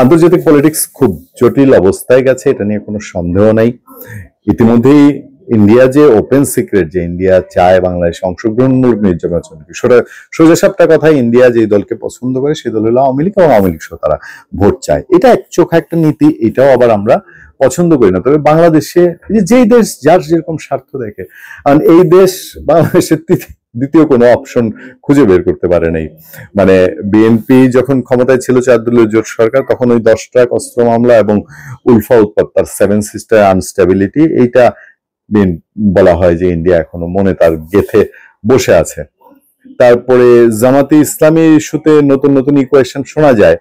আন্তর্জাতিক পলিটিক্স খুব জটিল অবস্থায় গেছে, এটা নিয়ে কোনো সন্দেহ নাই। ইতিমধ্যেই ইন্ডিয়া যে ওপেন সিক্রেট যে ইন্ডিয়া চায় বাংলাদেশে অংশগ্রহণমূলক নির্বাচন, সোজা সাপটা কথা, ইন্ডিয়া যে দলকে পছন্দ করে সেই দল হলো আওয়ামী লীগ, এবং আওয়ামী লীগ সহ তারা ভোট চায়। এটা এক চোখা একটা নীতি, এটাও আবার আমরা পছন্দ করি না। তবে বাংলাদেশে যেই দেশ যার যেরকম স্বার্থ দেখে, কারণ এই দেশ বাংলাদেশের দ্বিতীয় কোনো অপশন খুঁজে বের করতে পারে নাই। মানে বিএনপি যখন ক্ষমতায় ছিল 4 দলীয় জোট সরকার, তখন ওই 10 ট্রাক অস্ত্র মামলা এবং উলফা উৎপাত, তার 7 সিস্টার আনস্টেবিলিটি, এইটা বলা হয় যে ইন্ডিয়া এখনো মনে তার গেথে বসে আছে। তারপরে জামাতে ইসলামী ইস্যুতে নতুন নতুন ইকুয়েশন শোনা যায়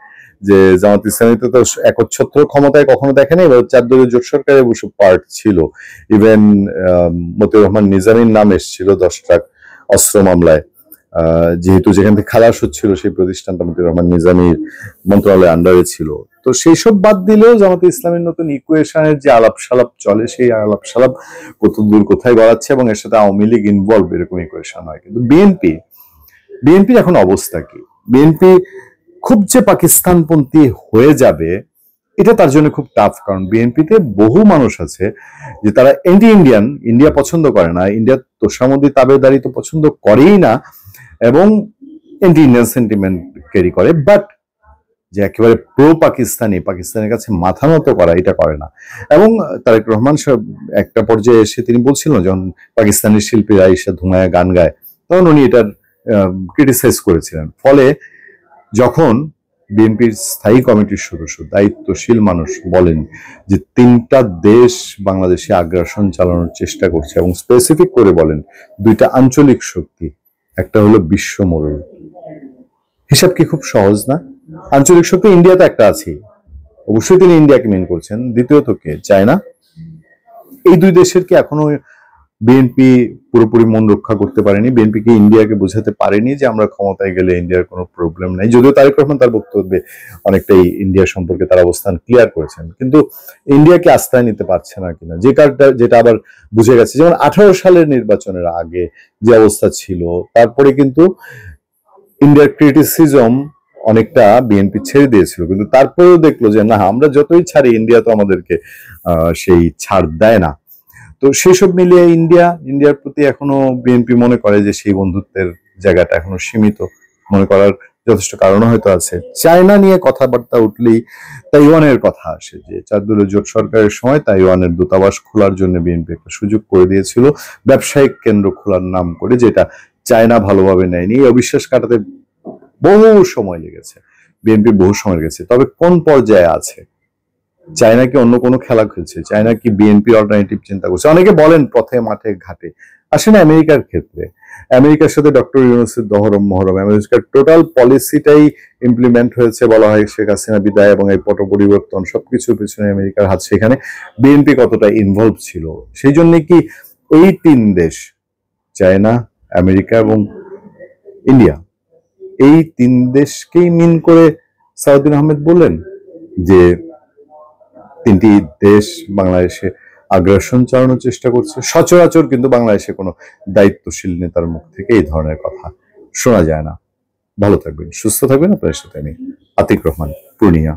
যে জামাত ইসলামীতে তো একচ্ছত্র ক্ষমতায় কখনো দেখেনি, এবার 4 দলীয় জোট সরকারের অবশ্য পার্ট ছিল। ইভেন মতিউর রহমান নিজামীর নাম এসেছিল 10 ট্রাক অস্ত্র মামলায়, যেহেতু যেখান থেকে খালাস হচ্ছিল সেই প্রতিষ্ঠানটা মতিউর রহমান নিজামীর মন্ত্রণালয়ের আন্ডারে ছিল। তো সেই সব বাদ দিলেও জামাতে ইসলামের নতুন ইকুয়েশনের যে আলাপ সালাপ চলে, সেই আলাপ সালাপ কত দূর কোথায় গড়াচ্ছে, এবং এর সাথে আওয়ামী লীগ ইনভলভ, এরকম ইকুয়েশন হয়। কিন্তু বিএনপির এখন অবস্থা কি? বিএনপি খুব যে পাকিস্তানপন্থী হয়ে যাবে এটা তার জন্য খুব টাফ, কারণ বিএনপিতে বহু মানুষ আছে যে তারা ইন্ডিয়া পছন্দ করে না, ইন্ডিয়ার তোষামদি তাবেদারি তো পছন্দ করেই না, এবং এন্টি ইন্ডিয়ান সেন্টিমেন্ট ক্যারি করে, বাট যে একেবারে প্রো পাকিস্তানের কাছে মাথা নত করা, এটা করে না। এবং তারেক রহমান সাহেব একটা পর্যায়ে এসে তিনি বলছিলেন, যখন পাকিস্তানি শিল্পীরা এসে ধুমায় গান গায়, তখন উনি এটার ক্রিটিসাইজ করেছিলেন। ফলে যখন বিএনপির স্থায়ী কমিটির সদস্য, দায়িত্বশীল মানুষ বলেন যে 3টা দেশ বাংলাদেশে আগ্রাসন চালানোর চেষ্টা করছে, এবং স্পেসিফিক করে বলেন 2টা আঞ্চলিক শক্তি, একটা হলো বিশ্বমোড়ল, হিসাব কি খুব সহজ না? আঞ্চলিক শক্তি ইন্ডিয়া তো একটা আছে, অবশ্যই তিনি ইন্ডিয়াকে মেন করছেন। দ্বিতীয়ত কে? চায়না। এই 2 দেশের কি এখনো বিএনপি পুরোপুরি মন রক্ষা করতে পারেনি? বিএনপিকে ইন্ডিয়াকে বোঝাতে পারেনি যে আমরা ক্ষমতায় গেলে ইন্ডিয়ার কোনো প্রবলেম নাই, যদিও তারেক রহমান তার বক্তব্যে অনেকটাই ইন্ডিয়া সম্পর্কে তার অবস্থান ক্লিয়ার করেছেন, কিন্তু ইন্ডিয়াকে আস্থায় নিতে পারছে না কিনা, যে কারণটা যেটা আবার বুঝে গেছে। যেমন 18 সালের নির্বাচনের আগে যে অবস্থা ছিল, তারপরে কিন্তু ইন্ডিয়ার ক্রিটিসিজম অনেকটা বিএনপি ছেড়ে দিয়েছিল, কিন্তু তারপরেও দেখলো যে না, আমরা যতই ছাড়ি ইন্ডিয়া তো আমাদেরকে সেই ছাড় দেয় না। তো সেসব মিলিয়ে ইন্ডিয়ার প্রতি এখনো বিএনপি মনে করে যে সেই বন্ধুত্বের জায়গাটা এখনো সীমিত, মনে করার যথেষ্ট কারণও হয়তো আছে। চায়না নিয়ে কথাবার্তা উঠলেই তাইওয়ানের কথা আসে, যে 4 দলীয় জোট সরকারের সময় তাইওয়ানের দূতাবাস খোলার জন্য বিএনপি একটা সুযোগ করে দিয়েছিল, ব্যবসায়িক কেন্দ্র খোলার নাম করে, যেটা চায়না ভালোভাবে নেয়নি। এই অবিশ্বাস কাটাতে বহু সময় লেগেছে, বিএনপি বহু সময় লেগেছে। তবে কোন পর্যায়ে আছে? চায়না কি অন্য কোনো খেলা খেলছে? চায়না কি বিএনপি অল্টারনেটিভ চিন্তা করছে? অনেকে বলেন পথে মাঠে ঘাটে, আসলে আমেরিকার ক্ষেত্রে আমেরিকার সাথে ডক্টর ইউনূসের দহরম মহরম, আমেরিকার টোটাল পলিসিটাই ইমপ্লিমেন্ট হয়েছে বলা হয় শেখ হাসিনা বিদায় এবং এই পট পরিবর্তন, সবকিছুর পিছনে আমেরিকার হাত। সেখানে বিএনপি কতটা ইনভলভ ছিল, সেই জন্য কি এই 3 দেশ, চায়না, আমেরিকা এবং ইন্ডিয়া, এই 3 দেশকেই মিন করে সাউদ্দিন আহমেদ বললেন যে 3টি দেশ বাংলাদেশে আগ্রাসন চালানোর চেষ্টা করছে। সচরাচর কিন্তু বাংলাদেশে কোনো দায়িত্বশীল নেতার মুখ থেকে এই ধরনের কথা শোনা যায় না। ভালো থাকবেন, সুস্থ থাকবেন। আপনার সাথে আমি আতিক রহমান, পূর্ণিয়া।